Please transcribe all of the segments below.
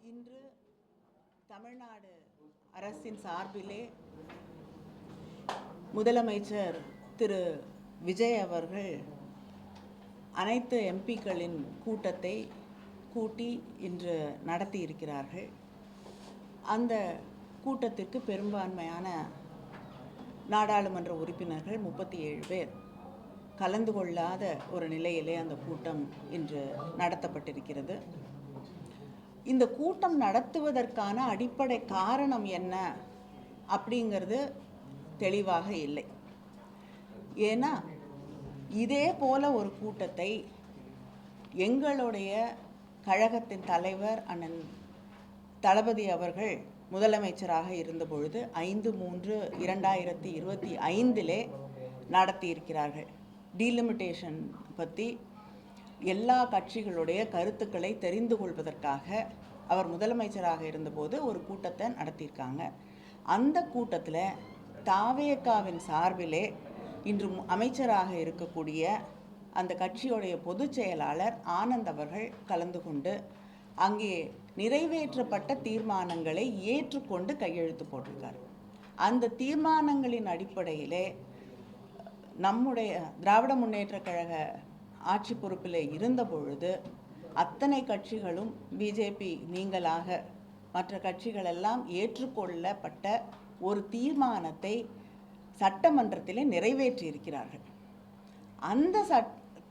இன்று தமிழ்நாடு அரசின் சார்பிலே முதலமைச்சர் திரு விஜய் அவர்கள் அனைத்து எம்பிக்களின் கூட்டத்தை கூட்டி இன்று நடத்தியிருக்கிறார்கள். அந்த கூட்டத்திற்கு பெரும்பான்மையான நாடாளுமன்ற உறுப்பினர்கள் 37 பேர் கலந்து கொள்ளாத ஒரு நிலையிலே அந்த கூட்டம் இன்று நடத்தப்பட்டிருக்கிறது. இந்த கூட்டம் நடத்துவதற்கான அடிப்படை காரணம் என்ன அப்படிங்கிறது தெளிவாக இல்லை. ஏன்னா இதே போல ஒரு கூட்டத்தை எங்களுடைய கழகத்தின் தலைவர் அண்ணன் தளபதி அவர்கள் முதலமைச்சராக இருந்தபொழுது 5/3/2025 நடத்தியிருக்கிறார்கள். டீலிமிட்டேஷன் பற்றி எல்லா கட்சிகளுடைய கருத்துக்களை தெரிந்து கொள்வதற்காக அவர் முதலமைச்சராக இருந்தபோது ஒரு கூட்டத்தை நடத்தியிருக்காங்க. அந்த கூட்டத்தில் தாவேகாவின் சார்பிலே இன்று அமைச்சராக இருக்கக்கூடிய அந்த கட்சியுடைய பொதுச் செயலாளர் ஆனந்த் அவர்கள் கலந்து கொண்டு அங்கே நிறைவேற்றப்பட்ட தீர்மானங்களை ஏற்றுக்கொண்டு கையெழுத்து போட்டிருக்கார். அந்த தீர்மானங்களின் அடிப்படையிலே நம்முடைய திராவிட முன்னேற்ற கழக ஆட்சி பொறுப்பில் இருந்த பொழுது அத்தனை கட்சிகளும் பிஜேபி நீங்களாக மற்ற கட்சிகளெல்லாம் ஏற்றுக்கொள்ளப்பட்ட ஒரு தீர்மானத்தை சட்டமன்றத்தில் நிறைவேற்றியிருக்கிறார்கள். அந்த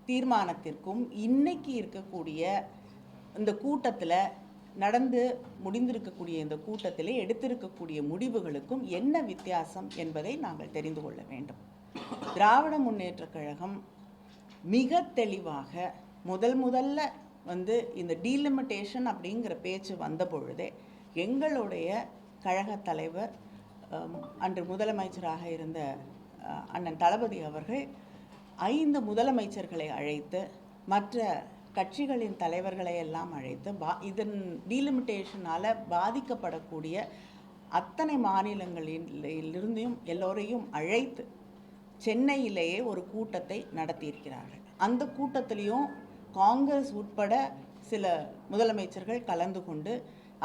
தீர்மானத்திற்கும் இன்னைக்கு இருக்கக்கூடிய இந்த கூட்டத்தில் நடந்து முடிந்திருக்கக்கூடிய இந்த கூட்டத்தில் எடுத்திருக்கக்கூடிய முடிவுகளுக்கும் என்ன வித்தியாசம் என்பதை நாங்கள் தெரிந்து கொள்ள வேண்டும். திராவிட முன்னேற்ற கழகம் மிக தெளிவாக முதல்ல இந்த டீலிமிட்டேஷன் அப்படிங்கிற பேச்சு வந்த பொழுதே எங்களுடைய கழக தலைவர் அன்று முதலமைச்சராக இருந்த அண்ணன் தளபதி அவர்கள் 5 முதலமைச்சர்களை அழைத்து மற்ற கட்சிகளின் தலைவர்களை எல்லாம் அழைத்து இதன் டீலிமிட்டேஷனால் பாதிக்கப்படக்கூடிய அத்தனை மாநிலங்களிலிருந்தும் எல்லோரையும் அழைத்து சென்னையிலேயே ஒரு கூட்டத்தை நடத்தியிருக்கிறார்கள். அந்த கூட்டத்திலையும் காங்கிரஸ் உட்பட சில முதலமைச்சர்கள் கலந்து கொண்டு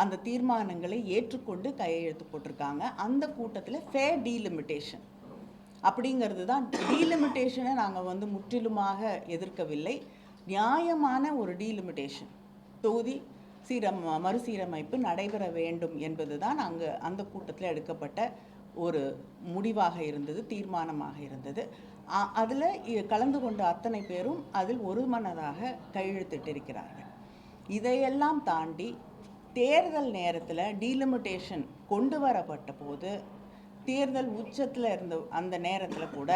அந்த தீர்மானங்களை ஏற்றுக்கொண்டு கையெழுத்து போட்டிருக்காங்க. அந்த கூட்டத்தில் ஃபேர் டீலிமிட்டேஷன் அப்படிங்கிறது தான். டீலிமிட்டேஷனை நாங்கள் முற்றிலுமாக எதிர்க்கவில்லை. நியாயமான ஒரு டீலிமிட்டேஷன் தொகுதி மறுசீரமைப்பு நடைபெற வேண்டும் என்பது தான் அந்த கூட்டத்தில் எடுக்கப்பட்ட ஒரு முடிவாக இருந்தது, தீர்மானமாக இருந்தது. அதில் கலந்து கொண்ட அத்தனை பேரும் அதில் ஒருமனதாக கையெழுத்திட்டிருக்கிறார்கள். இதையெல்லாம் தாண்டி தேர்தல் நேரத்தில் டீலிமிட்டேஷன் கொண்டு வரப்பட்ட போது தேர்தல் உச்சத்தில் இருந்த அந்த நேரத்தில் கூட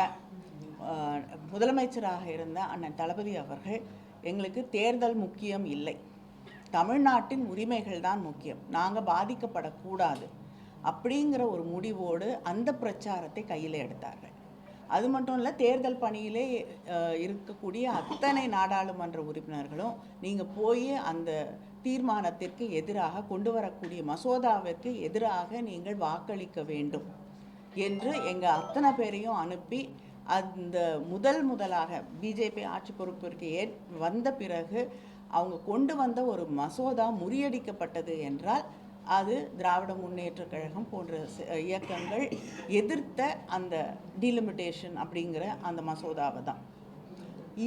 முதலமைச்சராக இருந்த அண்ணன் தளபதி அவர்கள் எங்களுக்கு தேர்தல் முக்கியம் இல்லை, தமிழ்நாட்டின் உரிமைகள் தான் முக்கியம், நாங்கள் பாதிக்கப்படக்கூடாது அப்படிங்கிற ஒரு முடிவோடு அந்த பிரச்சாரத்தை கையில் எடுத்தார்கள். அது மட்டும் இல்லை, தேர்தல் பணியிலே இருக்கக்கூடிய அத்தனை நாடாளுமன்ற உறுப்பினர்களும் நீங்கள் போய் அந்த தீர்மானத்திற்கு எதிராக கொண்டு வரக்கூடிய மசோதாவிற்கு எதிராக நீங்கள் வாக்களிக்க வேண்டும் என்று எங்கள் அத்தனை பேரையும் அனுப்பி அந்த முதலாக பிஜேபி ஆட்சி பொறுப்பிற்கு வந்த பிறகு அவங்க கொண்டு வந்த ஒரு மசோதா முறியடிக்கப்பட்டது என்றால் அது திராவிட முன்னேற்ற கழகம் போன்ற இயக்கங்கள் எதிர்த்த அந்த டீலிமிட்டேஷன் அப்படிங்கிற அந்த மசோதாவை தான்.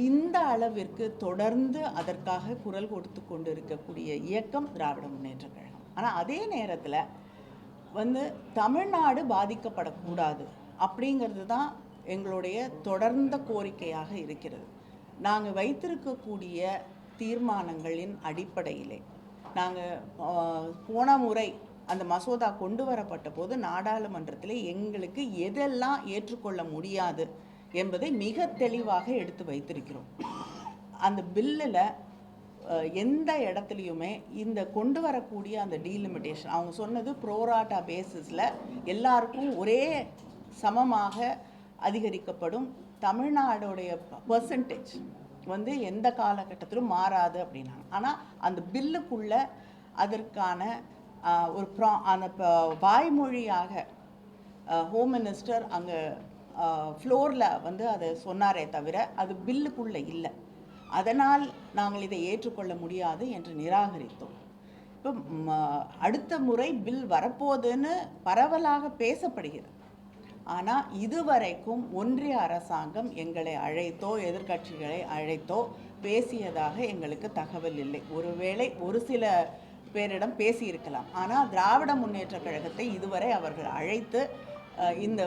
இந்த அளவிற்கு தொடர்ந்து அதற்காக குரல் கொடுத்து கொண்டு இருக்கக்கூடிய இயக்கம் திராவிட முன்னேற்ற கழகம். ஆனால் அதே நேரத்தில் தமிழ்நாடு பாதிக்கப்படக்கூடாது அப்படிங்கிறது தான் எங்களுடைய தொடர்ந்த கோரிக்கையாக இருக்கிறது. நாங்கள் வைத்திருக்கக்கூடிய தீர்மானங்களின் அடிப்படையிலே நாங்கள் போன முறை அந்த மசோதா கொண்டு வரப்பட்ட போது நாடாளுமன்றத்தில் எங்களுக்கு எதெல்லாம் ஏற்றுக்கொள்ள முடியாது என்பதை மிக தெளிவாக எடுத்து வைத்திருக்கிறோம். அந்த பில்லில் எந்த இடத்துலையுமே இந்த கொண்டு வரக்கூடிய அந்த டீலிமிட்டேஷன் அவங்க சொன்னது ப்ரோராட்டா பேசிஸில் எல்லாருக்கும் ஒரே சமமாக அதிகரிக்கப்படும், தமிழ்நாடுடைய பர்சன்டேஜ் எந்த காலகட்டத்திலும் மாறாது அப்படின்னாங்க. ஆனால் அந்த பில்லுக்குள்ளே அதற்கான ஒரு அந்த வாய்மொழியாக ஹோம் மினிஸ்டர் அங்கே ஃப்ளோரில் அதை சொன்னாரே தவிர அது பில்லுக்குள்ளே இல்லை. அதனால் நாங்கள் இதை ஏற்றுக்கொள்ள முடியாது என்று நிராகரித்தோம். இப்போ அடுத்த முறை பில் வரப்போகுதுன்னு பரவலாக பேசப்படுகிறது. ஆனால் இதுவரைக்கும் ஒன்றிய அரசாங்கம் எங்களை அழைத்தோ எதிர்க்கட்சிகளை அழைத்தோ பேசியதாக எங்களுக்கு தகவல் இல்லை. ஒருவேளை ஒரு சில பேரிடம் பேசியிருக்கலாம். ஆனால் திராவிட முன்னேற்ற கழகத்தை இதுவரை அவர்கள் அழைத்து இந்த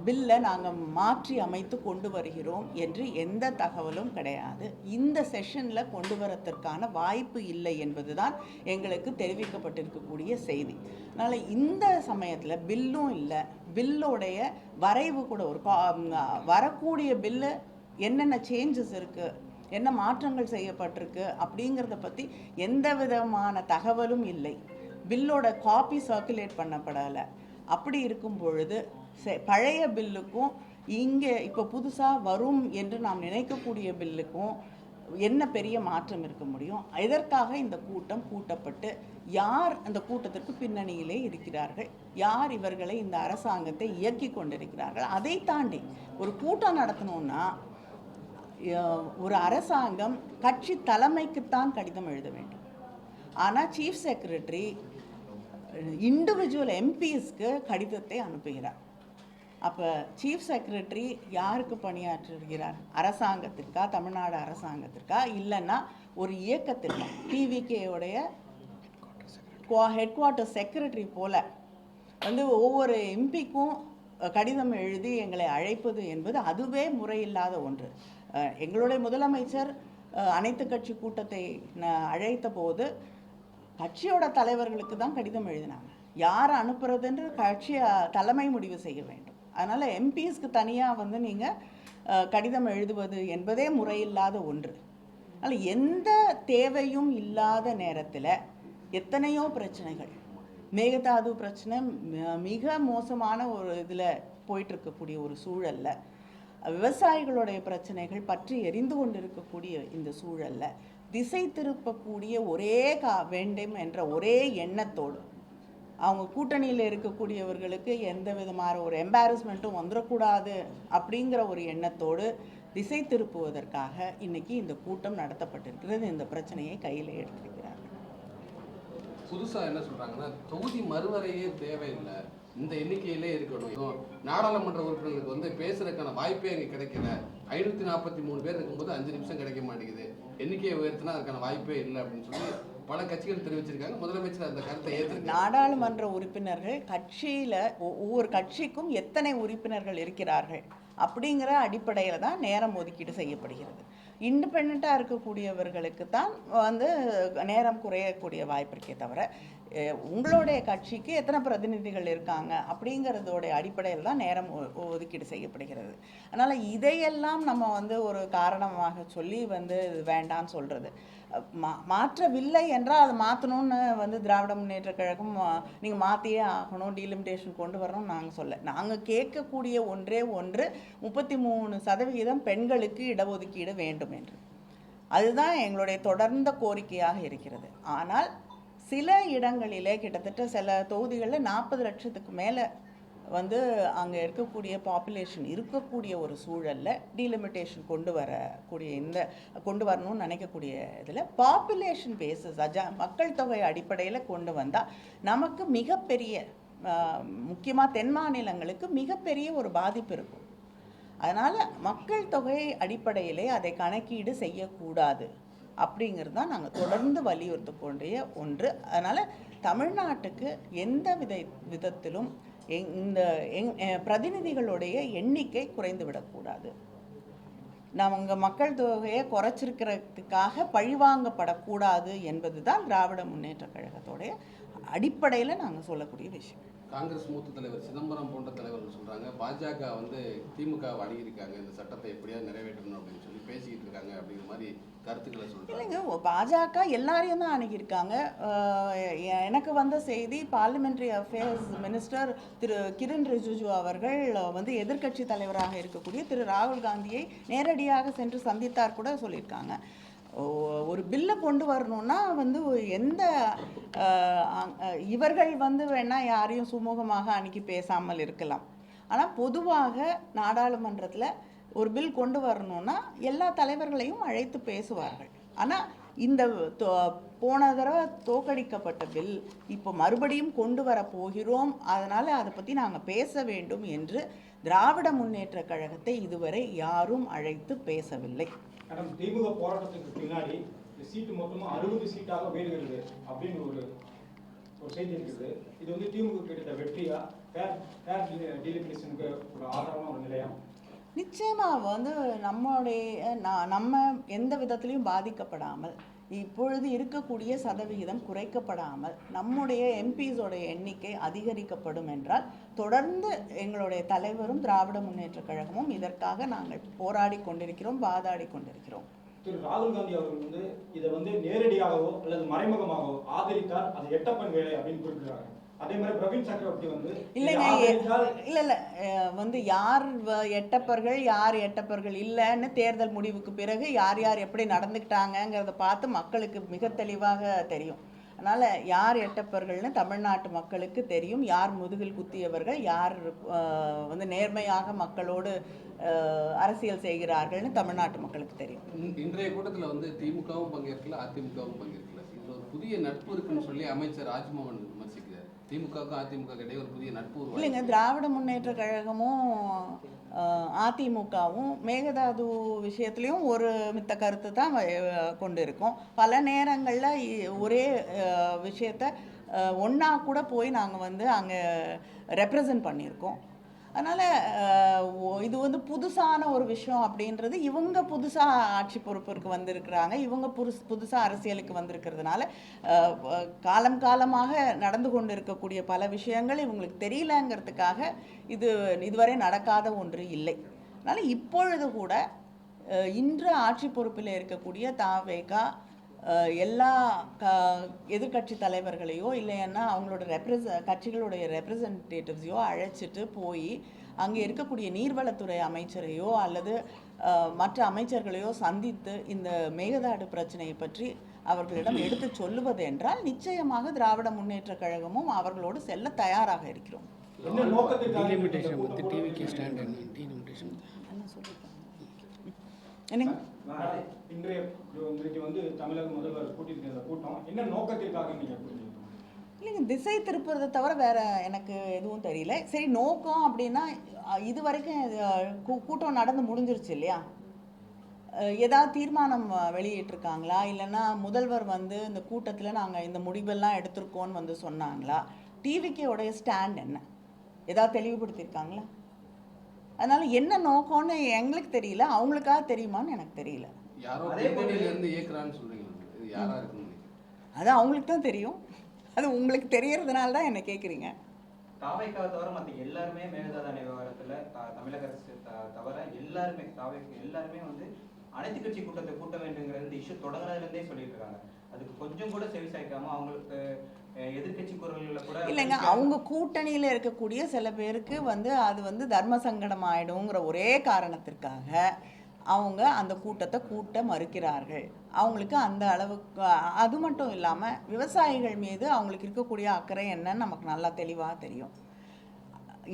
பில்லை நாங்கள் மாற்றி அமைத்து கொண்டு வருகிறோம் என்று எந்த தகவலும் கிடையாது. இந்த செஷனில் கொண்டு வரத்திற்கான வாய்ப்பு இல்லை என்பது தான் எங்களுக்கு தெரிவிக்கப்பட்டிருக்கக்கூடிய செய்தி. அதனால் இந்த சமயத்தில் பில்லும் இல்லை, பில்லுடைய வரைவு கூட ஒரு வரக்கூடிய பில்லு என்னென்ன சேஞ்சஸ் இருக்குது, என்ன மாற்றங்கள் செய்யப்பட்டிருக்கு அப்படிங்கிறத பற்றி எந்த விதமான தகவலும் இல்லை. பில்லோட காப்பி சர்க்குலேட் பண்ணப்படலை. அப்படி இருக்கும் பொழுது பழைய பில்லுக்கும் இங்கே இப்போ புதுசாக வரும் என்று நாம் நினைக்கக்கூடிய பில்லுக்கும் என்ன பெரிய மாற்றம் இருக்க முடியும்? இதற்காக இந்த கூட்டம் கூட்டப்பட்டு யார் அந்த கூட்டத்திற்கு பின்னணியிலே இருக்கிறார்கள், யார் இவர்களை இந்த அரசாங்கத்தை இயக்கி கொண்டிருக்கிறார்கள், அதை தாண்டி ஒரு கூட்டம் நடத்தணும்னா ஒரு அரசாங்கம் கட்சி தலைமைக்குத்தான் கடிதம் எழுத வேண்டும். ஆனால் சீஃப் செக்ரட்டரி இண்டிவிஜுவல் எம்பிஸ்க்கு கடிதத்தை அனுப்புகிறார். அப்போ சீஃப் செக்ரட்டரி யாருக்கு பணியாற்றுகிறார்? அரசாங்கத்திற்கா, தமிழ்நாடு அரசாங்கத்திற்கா, இல்லைன்னா ஒரு இயக்கத்திற்கா? டிவிகேவுடைய ஹெட் குவார்ட்டர் செக்ரட்டரி போல ஒவ்வொரு எம்பிக்கும் கடிதம் எழுதி எங்களை அழைப்பது என்பது அதுவே முறையில்லாத ஒன்று. எங்களுடைய முதலமைச்சர் அனைத்து கட்சி கூட்டத்தை அழைத்த போது கட்சியோட தலைவர்களுக்கு தான் கடிதம் எழுதினாங்க. யார் அனுப்புறதுன்று கட்சி தலைமை முடிவு செய்ய வேண்டும். அதனால் எம்பிஸ்க்கு தனியாக நீங்கள் கடிதம் எழுதுவது என்பதே முறையில்லாத ஒன்று. அதனால் எந்த தேவையும் இல்லாத நேரத்தில் எத்தனையோ பிரச்சனைகள், மேகதாது பிரச்சனை மிக மோசமான ஒரு இதில் போயிட்டுருக்கக்கூடிய ஒரு சூழலில், விவசாயிகளுடைய பிரச்சனைகள் பற்றி எரிந்து கொண்டிருக்கக்கூடிய இந்த சூழலில் திசை திருப்பக்கூடிய ஒரே வேண்டும் என்ற ஒரே எண்ணத்தோடு அவங்க கூட்டணியில் இருக்கக்கூடியவர்களுக்கு எந்த விதமான ஒரு எம்பாரஸ்மெண்ட்டும் வந்துடக்கூடாது அப்படிங்கிற ஒரு எண்ணத்தோடு திசை திருப்புவதற்காக இன்னைக்கு இந்த கூட்டம் நடத்தப்பட்டிருக்கிறது. இந்த பிரச்சனையை கையில் எடுத்திருக்கிறார்கள். புதுசாக என்ன சொல்கிறாங்கன்னா, தொகுதி மறுவரையே தேவையில்லை, இந்த எண்ணிக்கையிலே இருக்கணும். நாடாளுமன்ற உறுப்பினர்களுக்கு பேசுறதுக்கான வாய்ப்பே அங்கே கிடைக்கல. 543 பேர் இருக்கும்போது 5 நிமிஷம் கிடைக்க மாட்டேங்குது. எண்ணிக்கையை உயர்த்தினா அதுக்கான வாய்ப்பே இல்லை அப்படின்னு சொல்லி பல கட்சிகள் தெரிவிச்சிருக்காங்க. முதலமைச்சர் அந்த கருத்தை ஏற்றிருக்காங்க. நாடாளுமன்ற உறுப்பினர்கள் கட்சியில் ஒவ்வொரு கட்சிக்கும் எத்தனை உறுப்பினர்கள் இருக்கிறார்கள் அப்படிங்கிற அடிப்படையில் தான் நேரம் ஒதுக்கீடு செய்யப்படுகிறது. இண்டிபெண்ட்டாக இருக்கக்கூடியவர்களுக்கு தான் நேரம் குறையக்கூடிய வாய்ப்பு இருக்கே தவிர உங்களுடைய கட்சிக்கு எத்தனை பிரதிநிதிகள் இருக்காங்க அப்படிங்கிறதோடைய அடிப்படையில் தான் நேரம் ஒதுக்கீடு செய்யப்படுகிறது. அதனால் இதையெல்லாம் நம்ம ஒரு காரணமாக சொல்லி வேண்டான்னு சொல்கிறது. மாற்றவில்லை என்றால் அதை மாற்றணும்னு திராவிட முன்னேற்ற கழகம் நீங்கள் மாற்றியே ஆகணும், டீலிமிட்டேஷன் கொண்டு வரணும்னு நாங்கள் சொல்ல. நாங்கள் கேட்கக்கூடிய ஒன்றே ஒன்று 33% பெண்களுக்கு இடஒதுக்கீடு வேண்டும் என்று. அதுதான் எங்களுடைய தொடர்ந்த கோரிக்கையாக இருக்கிறது. ஆனால் சில இடங்களிலே கிட்டத்தட்ட சில தொகுதிகளில் 40 லட்சத்துக்கு மேலே அங்கே இருக்கக்கூடிய பாப்புலேஷன் இருக்கக்கூடிய ஒரு சூழலில் டீலிமிட்டேஷன் கொண்டு வரணும்னு நினைக்கக்கூடிய இதில் பாப்புலேஷன் பேஸஸ் மக்கள் தொகை அடிப்படையில் கொண்டு வந்தால் நமக்கு மிகப்பெரிய, முக்கியமாக தென் மாநிலங்களுக்கு மிகப்பெரிய ஒரு பாதிப்பு இருக்கும். அதனால் மக்கள் தொகை அடிப்படையிலே அதை கணக்கீடு செய்யக்கூடாது அப்படிங்கிறது தான் நாங்கள் தொடர்ந்து வலியுறுத்தக்கூடிய ஒன்று. அதனால் தமிழ்நாட்டுக்கு எந்த விதத்திலும் இந்த பிரதிநிதிகளுடைய எண்ணிக்கை குறைந்து விடக்கூடாது. நம்ம மக்கள் தொகையை குறைச்சிருக்கிறதுக்காக பழிவாங்கப்படக்கூடாது என்பது தான் திராவிட முன்னேற்ற கழகத்தோடைய அடிப்படையில் நாங்கள் சொல்லக்கூடிய விஷயம். காங்கிரஸ் மூத்த தலைவர் சிதம்பரம் போன்ற தலைவர்கள் சொல்கிறாங்க, பாஜக திமுகவை அணுகியிருக்காங்க, இந்த சட்டத்தை எப்படியாவது நிறைவேற்றணும் அப்படின்னு சொல்லி பேசிக்கிட்டு இருக்காங்க அப்படிங்கிற மாதிரி கருத்துக்களை சொல்கிறாங்க. இல்லைங்க, பாஜக எல்லாரையும் தான் அணுகியிருக்காங்க. எனக்கு வந்த செய்தி, பார்லிமெண்ட்ரி அஃபேர்ஸ் மினிஸ்டர் திரு கிரண் ரிஜிஜு அவர்கள் எதிர்க்கட்சி தலைவராக இருக்கக்கூடிய திரு ராகுல் காந்தியை நேரடியாக சென்று சந்தித்தார் கூட சொல்லியிருக்காங்க. ஒரு பில்லை கொண்டு வரணும்னா எந்த இவர்கள் வேணால் யாரையும் சுமூகமாக அன்றைக்கி பேசாமல் இருக்கலாம். ஆனால் பொதுவாக நாடாளுமன்றத்தில் ஒரு பில் கொண்டு வரணும்னா எல்லா தலைவர்களையும் அழைத்து பேசுவார்கள். ஆனால் இந்த போன தடவை தோற்கடிக்கப்பட்ட பில் இப்போ மறுபடியும் கொண்டு வர போகிறோம், அதனால் அதை பற்றி நாங்கள் பேச வேண்டும் என்று திராவிட முன்னேற்றக் கழகத்தை இதுவரை யாரும் அழைத்து பேசவில்லை. மேடம், திமுக போராட்டத்துக்கு பின்னாடி இந்த சீட்டு மொத்தமாக 60 சீட்டாக உயர்கிறது அப்படின்னு ஒரு செய்தி இருக்குது. இது வந்து திமுக கிடைத்த வெற்றியா, ஃபேர் டீலிமினேஷனுக்கு ஒரு ஆதாரமான ஒரு நிலையா? நிச்சயமாக நம்ம எந்த விதத்திலையும் பாதிக்கப்படாமல், இப்பொழுது இருக்கக்கூடிய சதவிகிதம் குறைக்கப்படாமல் நம்முடைய எம்பிஸோடைய எண்ணிக்கை அதிகரிக்கப்படும் என்றால் தொடர்ந்து எங்களுடைய தலைவரும் திராவிட முன்னேற்றக் கழகமும் இதற்காக நாங்கள் போராடி கொண்டிருக்கிறோம், வாதாடி கொண்டிருக்கிறோம். திரு ராகுல் காந்தி அவர்கள் வந்து இதை வந்து நேரடியாகவோ அல்லது மறைமுகமாகவோ ஆதரித்தால் அது எட்டப்பன் வேலை அப்படின்னு குறிப்பிடுறாங்க. அதே மாதிரி பிரவீன் சக்கரவர்த்தி வந்து இல்ல வந்து யார் எட்டப்பர்கள் யார் எட்டப்பர்கள் இல்லைன்னு தேர்தல் முடிவுக்கு பிறகு யார் யார் எப்படி நடந்துக்கிட்டாங்கிறத பார்த்து மக்களுக்கு மிக தெளிவாக தெரியும். அதனால் யார் எட்டப்பர்கள்னு தமிழ்நாட்டு மக்களுக்கு தெரியும். யார் முதுகில் குத்தியவர்கள், யார் வந்து நேர்மையாக மக்களோடு அரசியல் செய்கிறார்கள்னு தமிழ்நாட்டு மக்களுக்கு தெரியும். இன்றைய கூட்டத்தில் வந்து திமுகவும் பங்கேற்கல, அதிமுகவும் பங்கேற்கல. இதில் ஒரு புதிய நட்பு இருக்குன்னு சொல்லி அமைச்சர் ராஜ்மோகன் விமர்சிக்கிறார். திமுகவுக்கும் அதிமுக இடையே ஒரு புதிய நட்பு இல்லைங்க. திராவிட முன்னேற்ற கழகமும் அதிமுகவும் மேகதாது விஷயத்துலையும் ஒரு மித்த கருத்து தான் கொண்டு இருக்கோம். பல நேரங்களில் ஒரே விஷயத்த ஒன்றா கூட போய் நாங்கள் வந்து அங்கே ரெப்ரசன்ட் பண்ணியிருக்கோம். அதனால் இது வந்து புதுசான ஒரு விஷயம் அப்படின்றது, இவங்க புதுசாக ஆட்சி பொறுப்பிற்கு வந்திருக்கிறாங்க, இவங்க புதுசாக அரசியலுக்கு வந்திருக்கிறதுனால காலமாக நடந்து கொண்டு இருக்கக்கூடிய பல விஷயங்கள் இவங்களுக்கு தெரியலங்கிறதுக்காக இதுவரை நடக்காத ஒன்று இல்லை. அதனால் இப்பொழுது கூட இன்று ஆட்சி பொறுப்பில் இருக்கக்கூடிய தாவேகா எல்லா எதிர்கட்சி தலைவர்களையோ இல்லைன்னா அவங்களோட கட்சிகளுடைய ரெப்ரசன்டேட்டிவ்ஸையோ அழைச்சிட்டு போய் அங்கே இருக்கக்கூடிய நீர்வளத்துறை அமைச்சரையோ அல்லது மற்ற அமைச்சர்களையோ சந்தித்து இந்த மேகதாடு பிரச்சனையை பற்றி அவர்களிடம் எடுத்து சொல்லுவது என்றால் நிச்சயமாக திராவிட முன்னேற்ற கழகமும் அவர்களோடு செல்ல தயாராக இருக்கிறோம். என்னங்க இன்றைக்கு வந்து தமிழக முதல்வர் கூட்டியிருக்கிற கூட்டம் என்ன நோக்கத்திற்காக நீங்கள் இல்லைங்க, திசை திருப்புறதை தவிர வேற எனக்கு எதுவும் தெரியல. சரி, நோக்கம் அப்படின்னா இது வரைக்கும் கூட்டம் நடந்து முடிஞ்சிருச்சு இல்லையா? ஏதாவது தீர்மானம் வெளியிட்டிருக்காங்களா? இல்லைன்னா முதல்வர் வந்து இந்த கூட்டத்தில் நாங்கள் இந்த முடிவெல்லாம் எடுத்திருக்கோன்னு வந்து சொன்னாங்களா? டிவிக்கோடைய ஸ்டாண்ட் என்ன ஏதாவது தெளிவுபடுத்தியிருக்காங்களா? அதனால என்ன நோக்கம்னு எங்களுக்கு தெரியல, அவங்களுக்காக தெரியுமான்னு எனக்கு தெரியல. அது அவங்களுக்கு தான் தெரியும். அது உங்களுக்கு தெரியறதுனால தான் என்ன கேட்குறீங்க. தாவைக்காவை தவிர மற்ற எல்லாருமே மேகதாது விவகாரத்தில் தமிழக அரசு தவிர எல்லாருமே வந்து அனைத்து கட்சி கூட்டத்தை கூட்ட வேண்டுங்கிற இந்த இஷ்யூ தொடங்குறதுலேருந்தே சொல்லிட்டு இருக்காங்க. அதுக்கு கொஞ்சம் கூட செவி சாய்க்காம அவங்களுக்கு எதிர்கட்சி குரல்களில் கூட இல்லைங்க, அவங்க கூட்டணியில் இருக்கக்கூடிய சில பேருக்கு வந்து அது வந்து தர்ம சங்கடம் ஆயிடுங்கிற ஒரே காரணத்திற்காக அவங்க அந்த கூட்டத்தை கூட்ட மறுக்கிறார்கள். அவங்களுக்கு அந்த அளவுக்கு, அது மட்டும் இல்லாமல் விவசாயிகள் மீது அவங்களுக்கு இருக்கக்கூடிய அக்கறை என்னன்னு நமக்கு நல்லா தெளிவாக தெரியும்.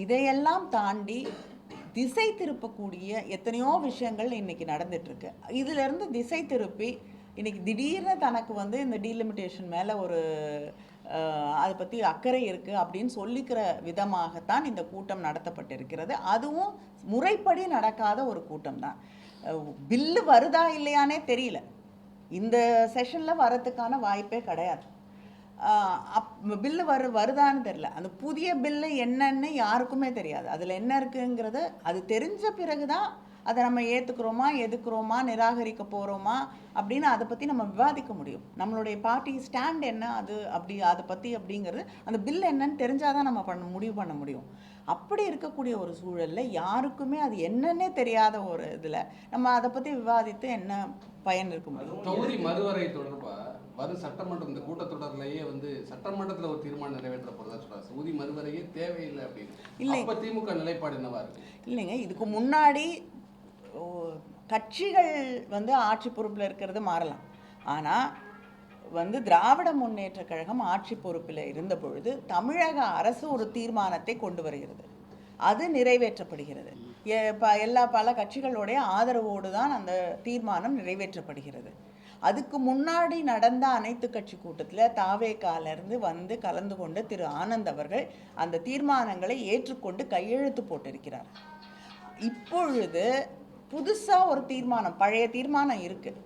இதையெல்லாம் தாண்டி திசை திருப்பக்கூடிய எத்தனையோ விஷயங்கள் இன்னைக்கு நடந்துட்டுருக்கு. இதிலிருந்து திசை திருப்பி இன்னைக்கு திடீர்னு தனக்கு வந்து இந்த டீலிமிட்டேஷன் மேலே ஒரு அதை பற்றி அக்கறை இருக்குது அப்படின்னு சொல்லிக்கிற விதமாகத்தான் இந்த கூட்டம் நடத்தப்பட்டிருக்கிறது. அதுவும் முறைப்படி நடக்காத ஒரு கூட்டம் தான். பில்லு வருதா இல்லையானே தெரியல. இந்த செஷனில் வரத்துக்கான வாய்ப்பே கிடையாது. பில்லு வருதான்னு தெரியல. அந்த புதிய பில்லு என்னன்னு யாருக்குமே தெரியாது. அதில் என்ன இருக்குங்கிறது அது தெரிஞ்ச பிறகு தான் அதை நம்ம ஏற்றுக்கிறோமா, எதுக்குறோமா, நிராகரிக்க போகிறோமா அப்படின்னு அதை பற்றி நம்ம விவாதிக்க முடியும். நம்மளுடைய பார்ட்டி ஸ்டாண்ட் என்ன, அதை பற்றி அப்படிங்கிறது அந்த பில் என்னன்னு தெரிஞ்சால் தான் நம்ம முடிவு பண்ண முடியும். அப்படி இருக்கக்கூடிய ஒரு சூழலில் யாருக்குமே அது என்னன்னே தெரியாத ஒரு இதில் நம்ம அதை பற்றி விவாதித்து என்ன பயன் இருக்க முடியும்? தொகுதி மறுவரை தொடர்பாக வரும் சட்டமன்றம் இந்த கூட்டத்தொடர்லேயே வந்து சட்டமன்றத்தில் ஒரு தீர்மானம் நிறைவேற்றப்படுறதா சொல்றாங்க. தொகுதி மறுவரையே தேவையில்லை அப்படின்னு. இல்லை, இப்போ திமுக நிலைப்பாடு என்னவா இருக்கு? இல்லைங்க, இதுக்கு முன்னாடி கட்சிகள் வந்து ஆட்சி பொறுப்பில் இருக்கிறது மாறலாம். ஆனால் வந்து திராவிட முன்னேற்ற கழகம் ஆட்சி பொறுப்பில் இருந்த பொழுது தமிழக அரசு ஒரு தீர்மானத்தை கொண்டு வருகிறது, அது நிறைவேற்றப்படுகிறது. பல கட்சிகளுடைய ஆதரவோடு தான் அந்த தீர்மானம் நிறைவேற்றப்படுகிறது. அதுக்கு முன்னாடி நடந்த அனைத்து கட்சி கூட்டத்தில் தாவேகாலேருந்து வந்து கலந்து கொண்டு திரு ஆனந்த் அவர்கள் அந்த தீர்மானங்களை ஏற்றுக்கொண்டு கையெழுத்து போட்டிருக்கிறார். இப்பொழுது புதுசாக ஒரு தீர்மானம், பழைய தீர்மானம் இருக்குது,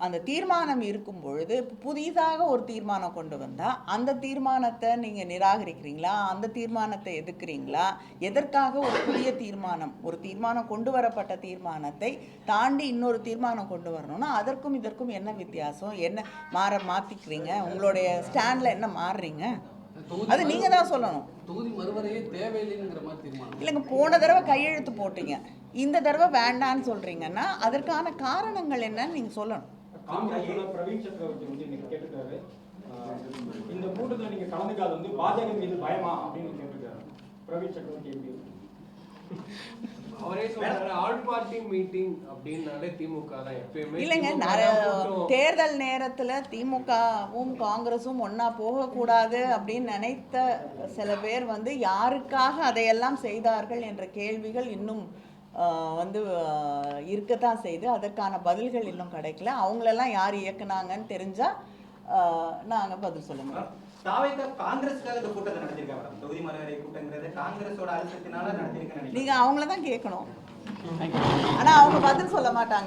அந்த தீர்மானம் இருக்கும் பொழுது புதிதாக ஒரு தீர்மானம் கொண்டு வந்தால் அந்த தீர்மானத்தை நீங்கள் நிராகரிக்கிறீங்களா, அந்த தீர்மானத்தை எதிர்க்கிறீங்களா? எதற்காக ஒரு புதிய தீர்மானம், ஒரு தீர்மானம் கொண்டு வரப்பட்ட தீர்மானத்தை தாண்டி இன்னொரு தீர்மானம் கொண்டு வரணும்னா அதற்கும் இதற்கும் என்ன வித்தியாசம்? என்ன மாற்றிக்கிறீங்க? உங்களுடைய ஸ்டாண்டில் என்ன மாறுறீங்க? அது நீங்கள் தான் சொல்லணும். தொகுதி மறுவரையே தேவையில்லைங்கிற மாதிரி தீர்மானம் இல்லைங்க, போன தடவை கையெழுத்து போட்டீங்க, இந்த தடவை வேண்டான்னு சொல்றீங்கன்னா அதற்கான காரணங்கள் என்னன்னு நீங்க சொல்லணும். காங்கிரஸோட பிரவீன் சக்கரவர்த்தி வந்து இன்னைக்கு கேட்டிருக்காரு, இந்த கூட்டத்தில் நீங்க கலந்துக்காத வந்து பாஜக மீது பயமா அப்படின்னு கேட்டிருக்காரு. பிரவீன் சக்கரவர்த்தி எப்படி? அவரே சொல்றாரு ஆல் பார்ட்டி மீட்டிங் அப்படின்னாலே திமுக தான் எப்பயுமே. இல்லைங்க, தேர்தல் நேரத்துல திமுகவும் காங்கிரஸும் ஒன்னா போகக்கூடாது அப்படின்னு நினைத்த சில பேர் வந்து யாருக்காக அதையெல்லாம் செய்தார்கள் என்ற கேள்விகள் இன்னும் வந்து இருக்கத்தான் செய்து அதற்கான பதில்கள் இன்னும் கிடைக்கல. அவங்களெல்லாம் யார் இயக்குனாங்கன்னு தெரிஞ்சா நாங்கள் பதில் சொல்ல முடியும். காங்கிரஸ்க்காக இந்த கூட்டத்தை நடத்திருக்காங்க மேடம். தொகுதி மறுவரை கூட்டங்கிறது காங்கிரஸோட அழுத்தத்தினால நடத்திருக்கேன். நீங்க அவங்கள தான் கேட்கணும், ஆனா அவங்க பதில் சொல்ல மாட்டாங்க.